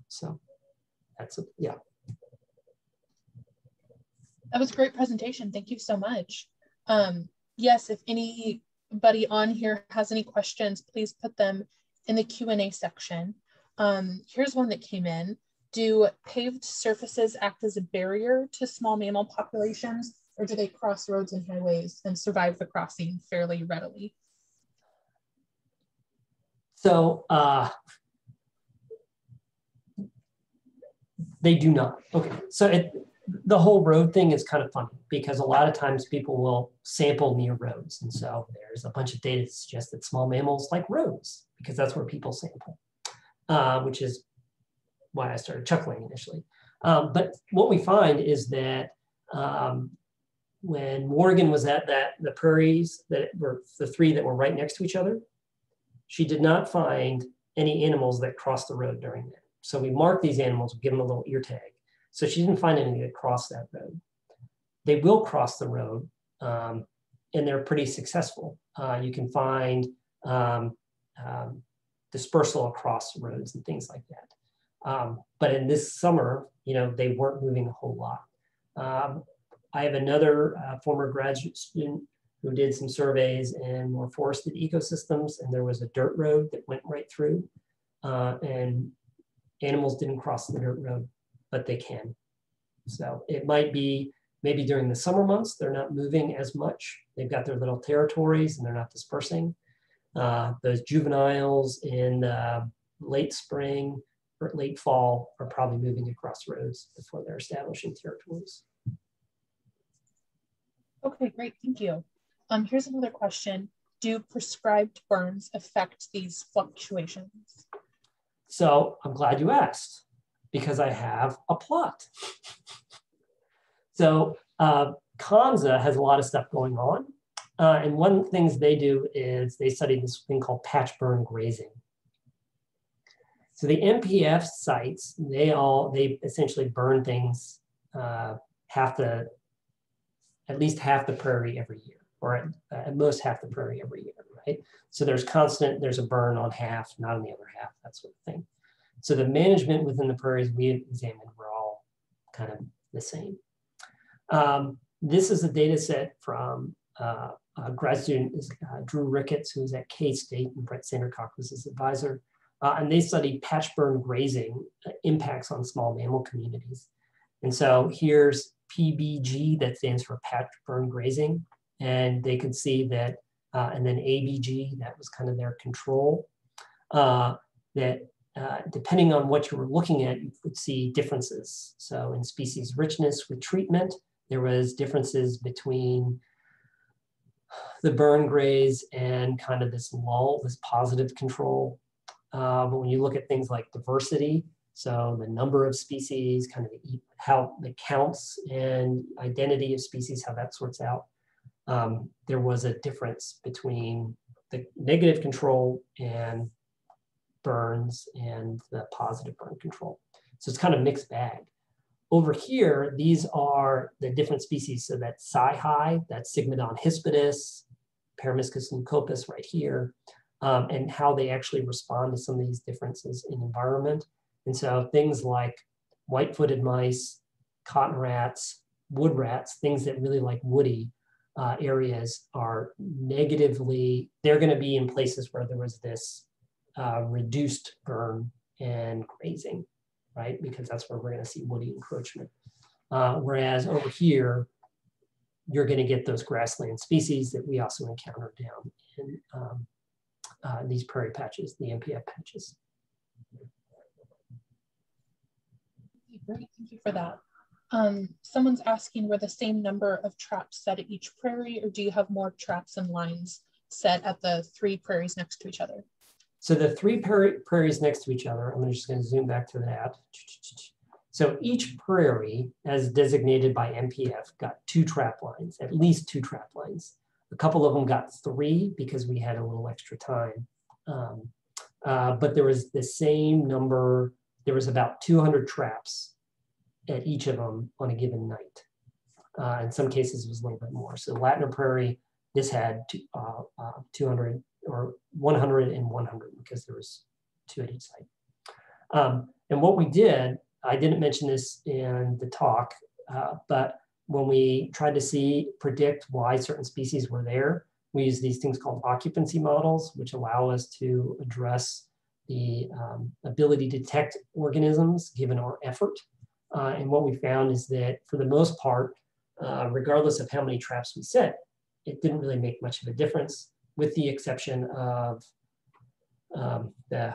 Speaker 2: So that's it, yeah.
Speaker 1: That was a great presentation. Thank you so much. Yes, if anybody on here has any questions, please put them in the Q&A section. Here's one that came in. Do paved surfaces act as a barrier to small mammal populations, or do they cross roads and highways and survive the crossing fairly readily?
Speaker 2: So they do not. Okay, so the whole road thing is kind of funny because a lot of times people will sample near roads. And so there's a bunch of data that suggests that small mammals like roads because that's where people sample, which is why I started chuckling initially. But what we find is that when Morgan was at the prairies that were the 3 that were right next to each other, she did not find any animals that crossed the road during that. So we marked these animals, we give them a little ear tag. So she didn't find any that crossed that road. They will cross the road, and they're pretty successful. You can find dispersal across roads and things like that. But in this summer, they weren't moving a whole lot. I have another former graduate student who did some surveys in more forested ecosystems, and there was a dirt road that went right through, and animals didn't cross the dirt road, but they can. So it might be maybe during the summer months, they're not moving as much. They've got their little territories and they're not dispersing. Those juveniles in late spring or late fall are probably moving across roads before they're establishing territories.
Speaker 1: Okay, great, thank you. Here's another question. Do prescribed burns affect these fluctuations?
Speaker 2: So I'm glad you asked, because I have a plot. So Kanza has a lot of stuff going on. And one of the things they do is they study this thing called patch burn grazing. So the MPF sites, they essentially burn things at least half the prairie every year, or at most half the prairie every year, right? So there's a burn on half, not on the other half, that sort of thing. So the management within the prairies we examined were all kind of the same. This is a data set from a grad student, Drew Ricketts, who's at K-State, and Brett Sandercock was his advisor. And they studied patch burn grazing impacts on small mammal communities. And so here's PBG, that stands for patch burn grazing. And they could see that, and then ABG, that was kind of their control, that depending on what you were looking at, you would see differences. So in species richness with treatment, there was differences between the burn graze and kind of this lull, this positive control. But when you look at things like diversity, so the number of species, kind of how the counts and identity of species, how that sorts out, there was a difference between the negative control and burns and the positive burn control. So it's kind of mixed bag. Over here, these are the different species. So that's Sci-Hi, that's Sigmodon hispidus, Peromyscus leucopus right here, and how they actually respond to some of these differences in environment. And so things like white-footed mice, cotton rats, wood rats, things that really like woody areas are negatively, they're going to be in places where there was this reduced burn and grazing, right? Because that's where we're going to see woody encroachment. Whereas over here, you're going to get those grassland species that we also encounter down in these prairie patches, the MPF patches.
Speaker 1: Great, thank you for that. Someone's asking, were the same number of traps set at each prairie, or do you have more traps and lines set at the 3 prairies next to each other?
Speaker 2: So the 3 prairies next to each other, I'm just going to zoom back to that. So each prairie, as designated by MPF, got 2 trap lines, at least 2 trap lines. A couple of them got 3 because we had a little extra time. But there was the same number, there was about 200 traps at each of them on a given night. In some cases, it was a little bit more. So Latner Prairie, this had 200 or 100 and 100 because there was 2 at each site. And what we did, I didn't mention this in the talk, but when we tried to predict why certain species were there, we use these things called occupancy models, which allow us to address the ability to detect organisms given our effort. And what we found is that for the most part, regardless of how many traps we set, it didn't really make much of a difference, with the exception of the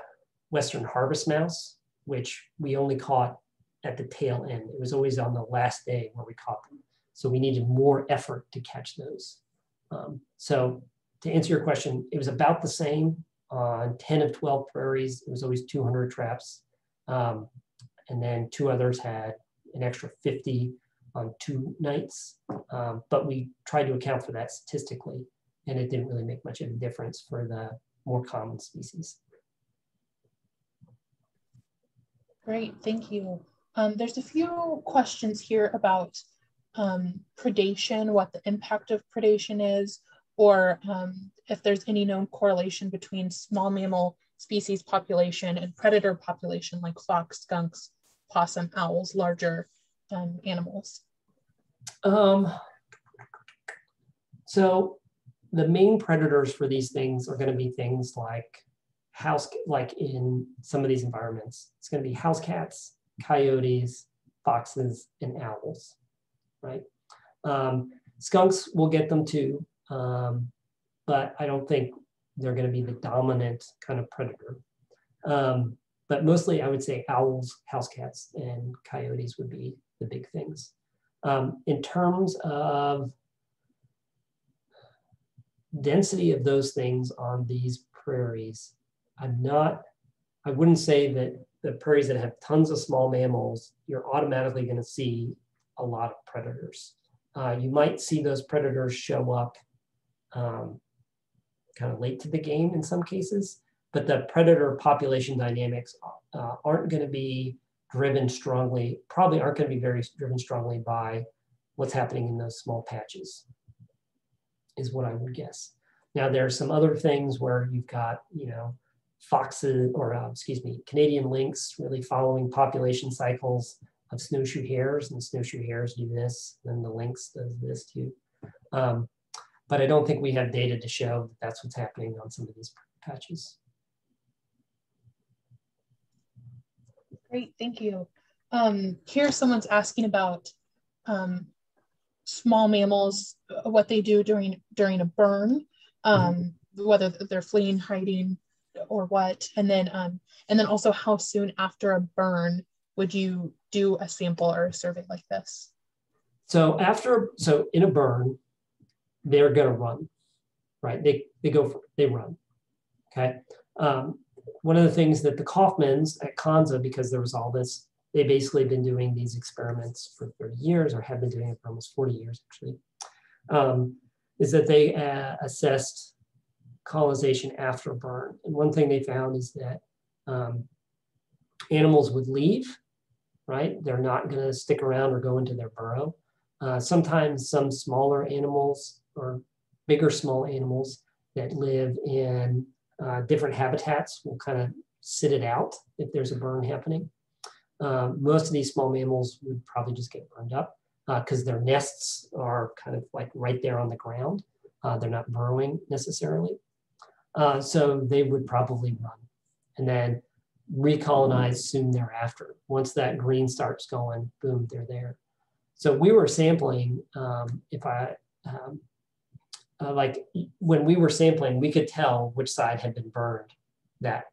Speaker 2: Western harvest mouse, which we only caught at the tail end. It was always on the last day where we caught them. So we needed more effort to catch those. So to answer your question, it was about the same on 10 of 12 prairies. It was always 200 traps. And then 2 others had an extra 50 on 2 nights. But we tried to account for that statistically, and it didn't really make much of a difference for the more common species.
Speaker 1: Great, thank you. There's a few questions here about predation, what the impact of predation is, or if there's any known correlation between small mammal species population and predator population like fox, skunks, possum, owls, larger animals.
Speaker 2: So the main predators for these things are going to be things like like in some of these environments, it's going to be house cats, coyotes, foxes, and owls, right? Skunks will get them too, but I don't think they're going to be the dominant kind of predator. But mostly I would say owls, house cats, and coyotes would be the big things. In terms of density of those things on these prairies, I wouldn't say that the prairies that have tons of small mammals, you're automatically going to see a lot of predators. You might see those predators show up kind of late to the game in some cases, but the predator population dynamics aren't going to be driven strongly, probably aren't going to be very driven strongly by what's happening in those small patches, is what I would guess. Now, there are some other things where you've got, foxes, or excuse me, Canadian lynx really following population cycles of snowshoe hares, and snowshoe hares do this, and the lynx does this too. But I don't think we have data to show that that's what's happening on some of these patches.
Speaker 1: Great, thank you. Here someone's asking about small mammals, what they do during a burn, whether they're fleeing, hiding, or what, and then also how soon after a burn would you do a sample or a survey like this?
Speaker 2: So in a burn, they're going to run, right? They run. Okay. One of the things that the Kaufmans at Kanza, because there was all this, they basically been doing these experiments for 30 years, or have been doing it for almost 40 years actually, is that they assessed colonization after a burn. And one thing they found is that animals would leave, right? They're not going to stick around or go into their burrow. Sometimes some smaller animals or bigger small animals that live in different habitats will kind of sit it out if there's a burn happening. Most of these small mammals would probably just get burned up because their nests are kind of like right there on the ground. They're not burrowing necessarily. So they would probably run and then recolonize soon thereafter. Once that green starts going, boom, they're there. So we were sampling, like when we were sampling, we could tell which side had been burned that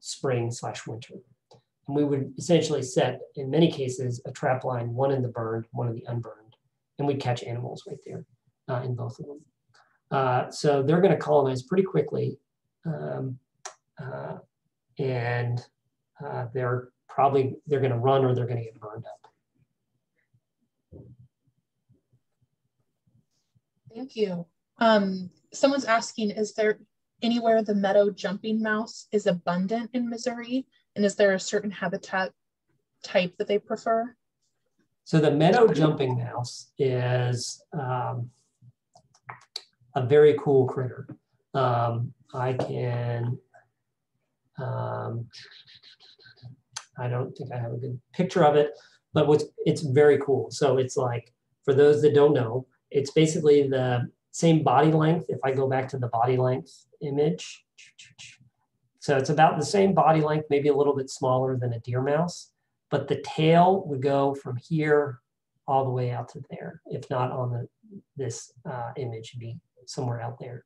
Speaker 2: spring/winter. And we would essentially set, in many cases, a trap line, one in the burned, one in the unburned, and we'd catch animals right there in both of them. So they're going to colonize pretty quickly, and they're going to run or they're going to get burned up.
Speaker 1: Thank you. Someone's asking, is there anywhere the meadow jumping mouse is abundant in Missouri? And is there a certain habitat type that they prefer?
Speaker 2: So the meadow jumping mouse is a very cool critter. I don't think I have a good picture of it, but it's very cool. So it's like, for those that don't know, it's basically the same body length. If I go back to the body length image, so it's about the same body length, maybe a little bit smaller than a deer mouse, but the tail would go from here all the way out to there. If not on this image, it'd be somewhere out there.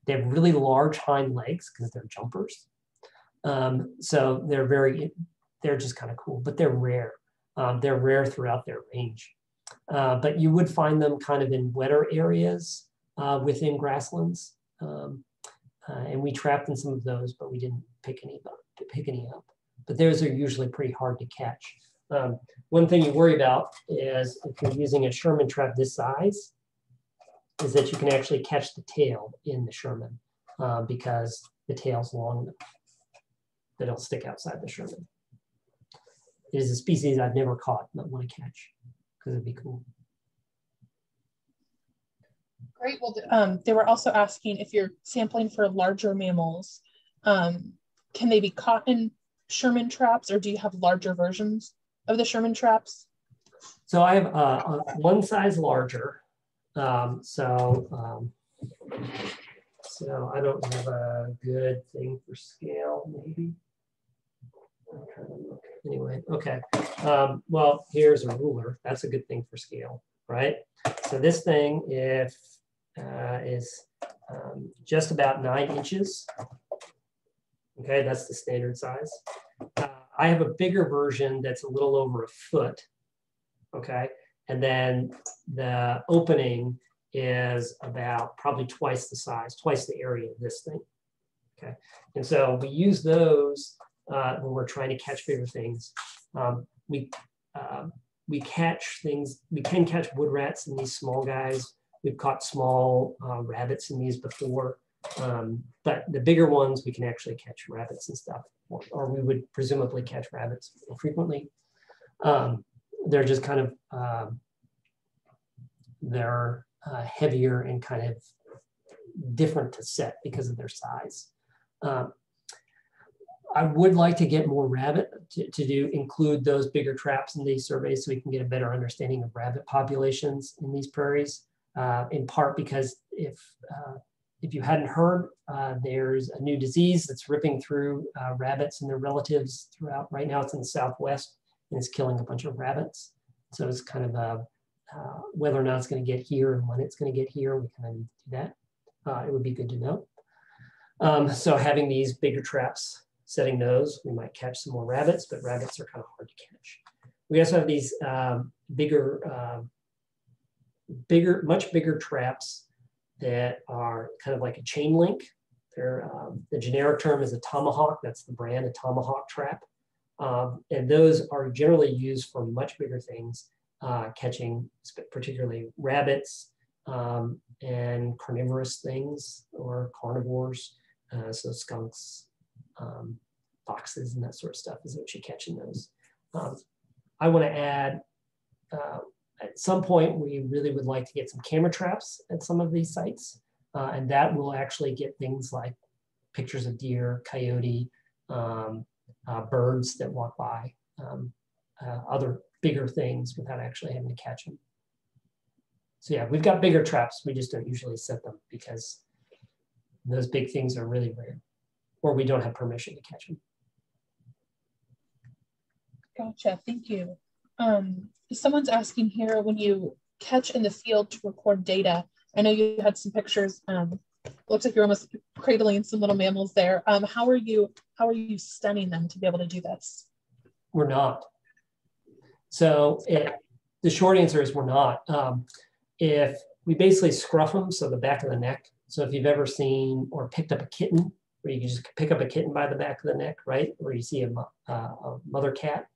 Speaker 2: They have really large hind legs because they're jumpers. So they're just kind of cool, but they're rare. They're rare throughout their range. But you would find them kind of in wetter areas within grasslands. And we trapped in some of those, but we didn't pick any up. But those are usually pretty hard to catch. One thing you worry about is if you're using a Sherman trap this size, is that you can actually catch the tail in the Sherman because the tail's long enough that it'll stick outside the Sherman. It is a species I've never caught but want to catch because it'd be cool.
Speaker 1: Great. Well, they were also asking if you're sampling for larger mammals, can they be caught in Sherman traps, or do you have larger versions of the Sherman traps?
Speaker 2: So I have one size larger. So I don't have a good thing for scale, maybe. I'm trying to look. Anyway, okay. Well, here's a ruler. That's a good thing for scale, right? So this thing, if is just about 9 inches. Okay, that's the standard size. I have a bigger version that's a little over a foot. Okay, and then the opening is about probably twice the size, twice the area of this thing. Okay, and so we use those when we're trying to catch bigger things. We catch things. We can catch wood rats in these small guys. We've caught small rabbits in these before, but the bigger ones, we can actually catch rabbits and stuff, or we would presumably catch rabbits more frequently. They're just kind of, they're heavier and kind of different to set because of their size. I would like to get more rabbit to include those bigger traps in these surveys so we can get a better understanding of rabbit populations in these prairies. In part because if you hadn't heard, there's a new disease that's ripping through rabbits and their relatives throughout. Right now it's in the Southwest and it's killing a bunch of rabbits. So it's kind of whether or not it's going to get here and when it's going to get here, we kind of need to do that. It would be good to know. So having these bigger traps, setting those, we might catch some more rabbits, but rabbits are kind of hard to catch. We also have these much bigger traps that are kind of like a chain link. They're, the generic term is a tomahawk. That's the brand, a tomahawk trap. And those are generally used for much bigger things, catching particularly rabbits and carnivorous things or carnivores. So skunks, foxes, and that sort of stuff is what you catch in those. I want to add, at some point, we really would like to get some camera traps at some of these sites. And that will actually get things like pictures of deer, coyote, birds that walk by, other bigger things without actually having to catch them. So yeah, we've got bigger traps. We just don't usually set them because those big things are really rare, or we don't have permission to catch them.
Speaker 1: Gotcha, thank you. Someone's asking here, when you catch in the field to record data, I know you had some pictures, looks like you're almost cradling some little mammals there. How are you stunning them to be able to do this?
Speaker 2: We're not. So the short answer is we're not. If we basically scruff them, so the back of the neck. So if you've ever seen or picked up a kitten, where you can just pick up a kitten by the back of the neck, right? Where you see a mother cat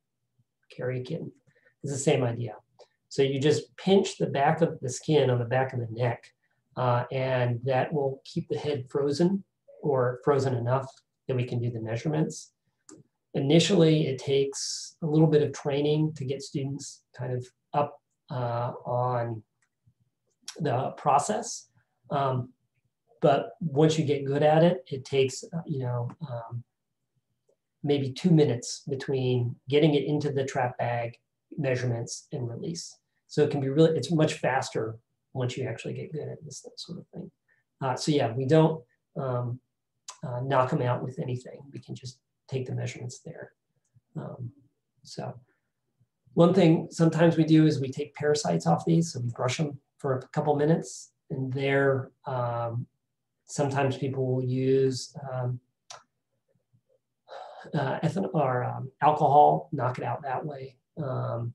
Speaker 2: carry a kitten. It's the same idea. So you just pinch the back of the skin on the back of the neck, and that will keep the head frozen, or frozen enough that we can do the measurements. Initially, it takes a little bit of training to get students kind of up on the process. But once you get good at it, it takes, maybe 2 minutes between getting it into the trap bag, measurements, and release. So it can be really, it's much faster once you actually get good at this sort of thing. So yeah, we don't knock them out with anything. We can just take the measurements there. So one thing sometimes we do is we take parasites off these. So we brush them for a couple minutes, and there, sometimes people will use ethanol or alcohol, knock it out that way. And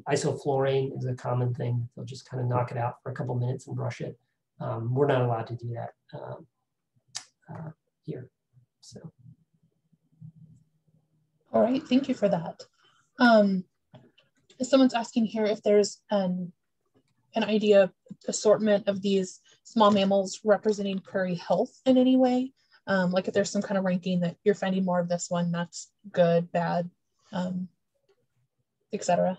Speaker 2: isoflurane is a common thing. They'll just kind of knock it out for a couple minutes and brush it. We're not allowed to do that here. So.
Speaker 1: All right, thank you for that. Someone's asking here if there's an idea assortment of these small mammals representing prairie health in any way. Like if there's some kind of ranking that you're finding more of this one, that's good, bad, etc.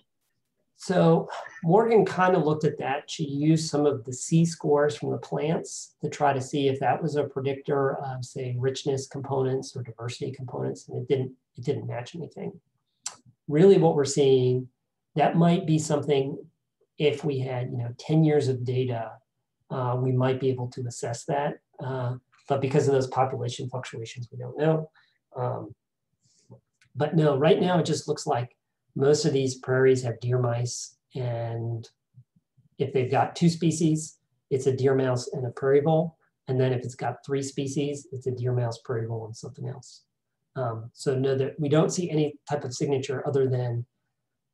Speaker 2: So Morgan kind of looked at that. She used some of the C-scores from the plants to try to see if that was a predictor of, say, richness components or diversity components, and it didn't match anything. Really what we're seeing, that might be something, if we had 10 years of data, we might be able to assess that. But because of those population fluctuations, we don't know. But no, right now it just looks like most of these prairies have deer mice, and if they've got 2 species, it's a deer mouse and a prairie vole. And then if it's got 3 species, it's a deer mouse, prairie vole, and something else. So no, that we don't see any type of signature other than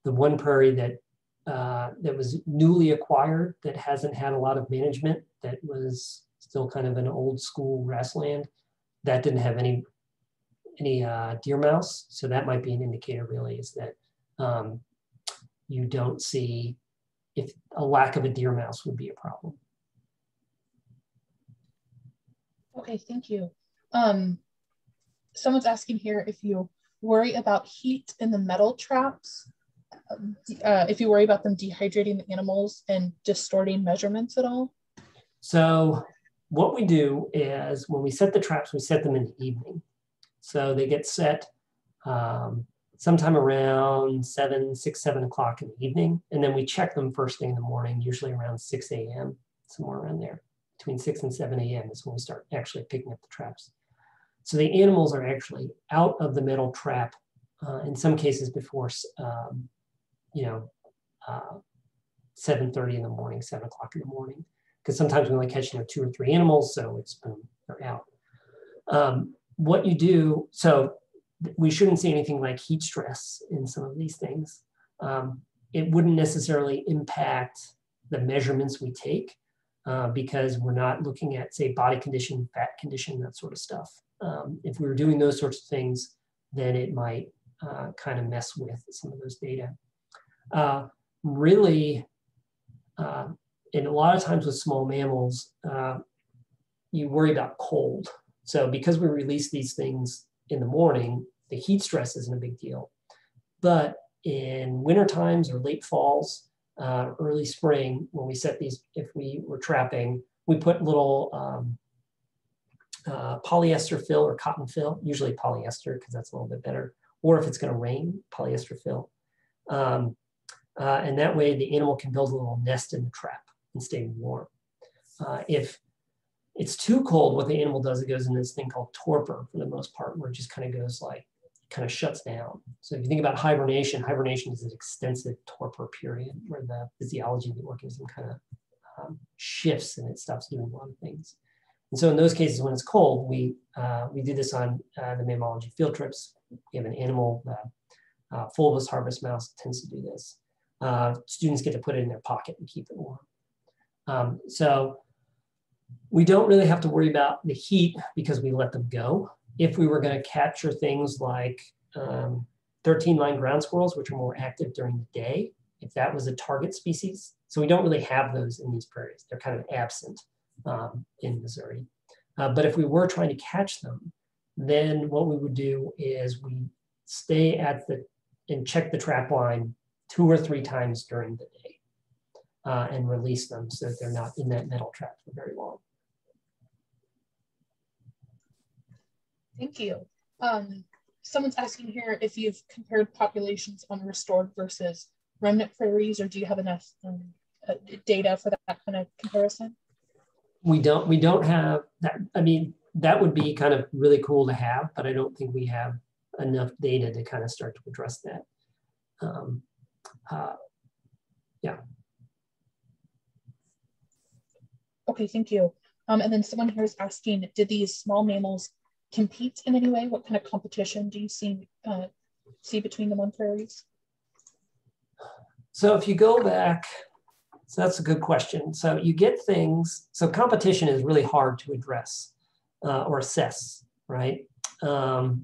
Speaker 2: the one prairie that that was newly acquired, that hasn't had a lot of management, that was still kind of an old school grassland, that didn't have any deer mouse. So that might be an indicator, really, is that you don't see if a lack of a deer mouse would be a problem.
Speaker 1: Okay, thank you. Someone's asking here if you worry about heat in the metal traps, if you worry about them dehydrating the animals and distorting measurements at all. So
Speaker 2: what we do is when we set the traps, we set them in the evening. So they get set sometime around 6, 7 o'clock in the evening. And then we check them first thing in the morning, usually around 6 a.m., somewhere around there. Between 6 and 7 a.m. is when we start actually picking up the traps. So the animals are actually out of the metal trap in some cases before 7:30 in the morning, 7 o'clock in the morning. Because sometimes we only catch 2 or 3 animals, so it's boom, they're out. What you do, so we shouldn't see anything like heat stress in some of these things. It wouldn't necessarily impact the measurements we take because we're not looking at, say, body condition, fat condition, that sort of stuff. If we were doing those sorts of things, then it might kind of mess with some of those data. Really, and a lot of times with small mammals, you worry about cold. So because we release these things in the morning, the heat stress isn't a big deal. But in winter times or late falls, early spring, when we set these, if we were trapping, we put little polyester fill or cotton fill, usually polyester because that's a little bit better, or if it's going to rain, polyester fill. And that way the animal can build a little nest in the trap and stay warm. If it's too cold, what the animal does, it goes in this thing called torpor for the most part, where it just kind of goes like, kind of shuts down. So if you think about hibernation, hibernation is an extensive torpor period where the physiology of the organism kind of shifts and it stops doing a lot of things. And so in those cases, when it's cold, we do this on the mammalogy field trips. We have an animal, fulvous harvest mouse tends to do this. Students get to put it in their pocket and keep it warm. So we don't really have to worry about the heat because we let them go. If we were going to capture things like 13-line ground squirrels, which are more active during the day, if that was a target species. So we don't really have those in these prairies. They're kind of absent in Missouri. But if we were trying to catch them, then what we would do is we stay at and check the trap line 2 or 3 times during the day and release them so that they're not in that metal trap for very long.
Speaker 1: Thank you. Someone's asking here if you've compared populations on restored versus remnant prairies, or do you have enough data for that kind of comparison? We don't have that. I mean, that would be kind of really cool to have, but I don't think we have enough data to kind of start to address that. Yeah. Okay, thank you. And then someone here is asking, did these small mammals compete in any way? What kind of competition do you see between them on prairies? So if you go back, so that's a good question. So you get things, so competition is really hard to address or assess, right? So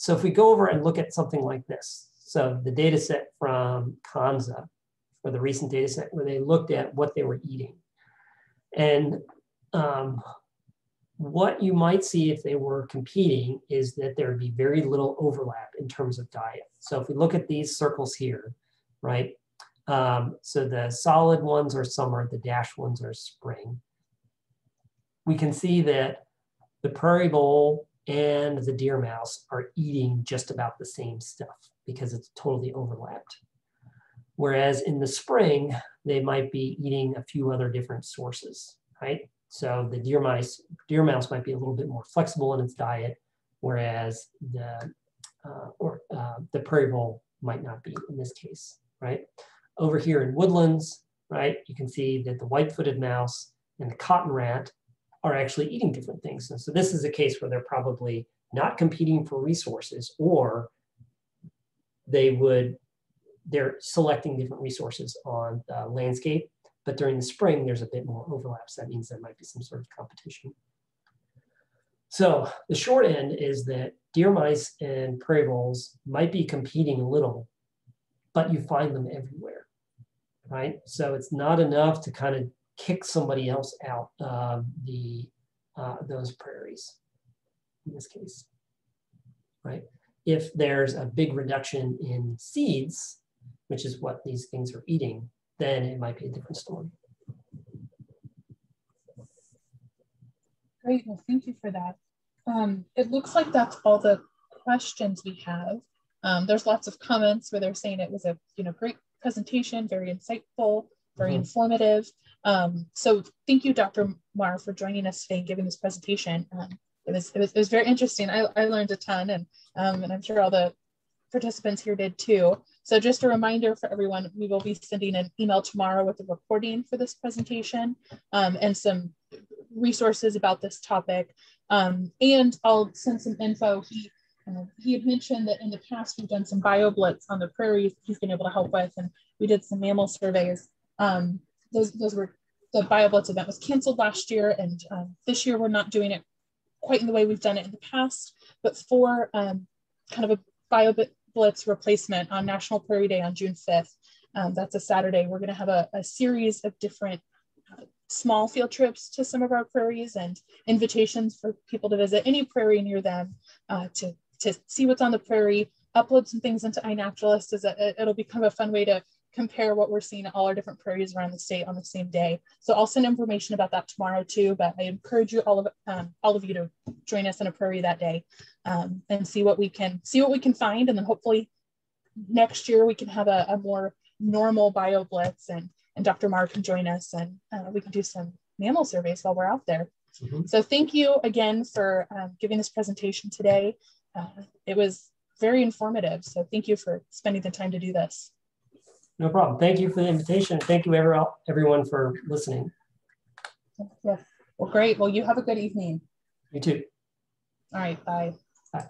Speaker 1: if we go over and look at something like this, so the data set from Kanza, or the recent data set where they looked at what they were eating. And what you might see if they were competing is that there would be very little overlap in terms of diet. So if we look at these circles here,
Speaker 2: right? So the solid ones are summer, the dashed ones are spring. We can see that the prairie vole and the deer mouse are eating just about the same stuff because it's totally overlapped. Whereas in the spring, they might be eating a few other different sources, right? So the deer mouse might be a little bit more flexible in its diet, whereas the prairie vole might not be in this case, right? Over here in woodlands, right, you can see that the white-footed mouse and the cotton rat are actually eating different things. And so this is a case where they're probably not competing for resources, or they're selecting different resources on the landscape. But during the spring, there's a bit more overlap. So that means there might be some sort of competition. So the short end is that deer mice and prairie voles might be competing a little, but you find them everywhere, right? So it's not enough to kind of kick somebody else out of those prairies in this case, right? If there's a big reduction in seeds, which is what these things are eating, then it might be a different story.
Speaker 1: Great, well, thank you for that. It looks like that's all the questions we have. There's lots of comments where they're saying it was a great presentation, very insightful, very informative. So thank you, Dr. Maher, for joining us today and giving this presentation. It was very interesting. I learned a ton, and I'm sure all the participants here did too. So just a reminder for everyone, we will be sending an email tomorrow with a recording for this presentation and some resources about this topic. And I'll send some info. He had mentioned that in the past we've done some BioBlitz on the prairies he's been able to help with, and we did some mammal surveys. Those were, the BioBlitz event was canceled last year, and this year we're not doing it quite in the way we've done it in the past, but for kind of a BioBlitz replacement on National Prairie Day on June 5th. That's a Saturday. We're going to have a series of different small field trips to some of our prairies and invitations for people to visit any prairie near them to see what's on the prairie, upload some things into iNaturalist. It'll be kind of a fun way to compare what we're seeing at all our different prairies around the state on the same day. So I'll send information about that tomorrow too, but I encourage you all of you to join us in a prairie that day and see what we can find, and then hopefully next year we can have a more normal BioBlitz, and Dr. Maher can join us, and we can do some mammal surveys while we're out there. So thank you again for giving this presentation today. It was very informative, so thank you for spending the time to do this.
Speaker 2: No problem. Thank you for the invitation. Thank you everyone for listening.
Speaker 1: Yeah. Well, great. Well, you have a good evening.
Speaker 2: You too.
Speaker 1: All right. Bye.
Speaker 2: Bye.